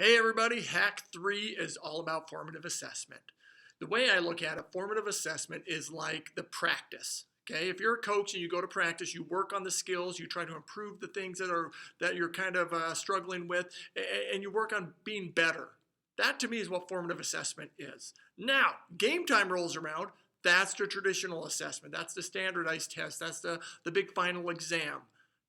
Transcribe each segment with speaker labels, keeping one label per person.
Speaker 1: Hey everybody, Hack 3 is all about formative assessment. The way I look at it, formative assessment is like the practice. Okay, if you're a coach and you go to practice, you work on the skills, you try to improve the things that you're kind of struggling with, and you work on being better. That to me is what formative assessment is. Now, game time rolls around. That's the traditional assessment. That's the standardized test. That's the big final exam.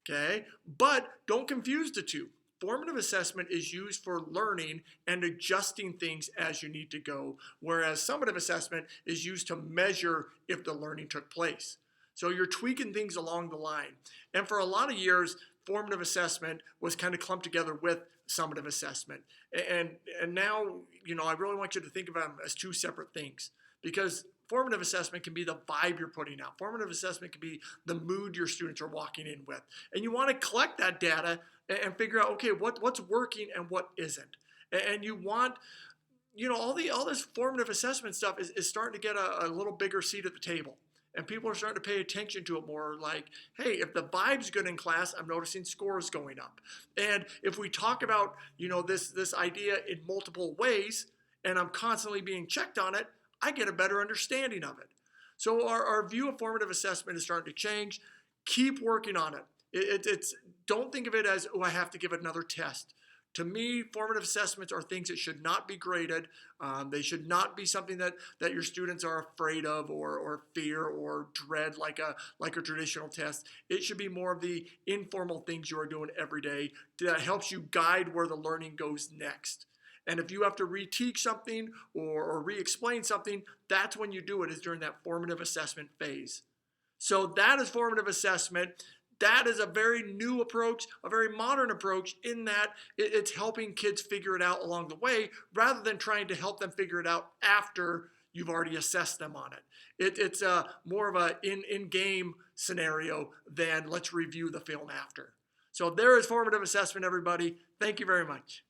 Speaker 1: Okay, but don't confuse the two. Formative assessment is used for learning and adjusting things as you need to go, whereas summative assessment is used to measure if the learning took place. So you're tweaking things along the line. And for a lot of years, formative assessment was kind of clumped together with summative assessment. And now, I really want you to think of them as two separate things, because formative assessment can be the vibe you're putting out. Formative assessment can be the mood your students are walking in with. And you want to collect that data and figure out, okay, what's working and what isn't. And you want, all this formative assessment stuff is starting to get a little bigger seat at the table. And people are starting to pay attention to it more, like, hey, if the vibe's good in class, I'm noticing scores going up. And if we talk about, this idea in multiple ways, and I'm constantly being checked on it, I get a better understanding of it. So our view of formative assessment is starting to change. Keep working on it. Don't think of it as, I have to give another test. To me, formative assessments are things that should not be graded. They should not be something that your students are afraid of or fear or dread like a traditional test. It should be more of the informal things you are doing every day that helps you guide where the learning goes next. And if you have to reteach something or re-explain something, that's when you do it, is during that formative assessment phase. So that is formative assessment. That is a very new approach, a very modern approach, in that it's helping kids figure it out along the way rather than trying to help them figure it out after you've already assessed them on it. It's more of a in-game scenario than let's review the film after. So there is formative assessment, everybody. Thank you very much.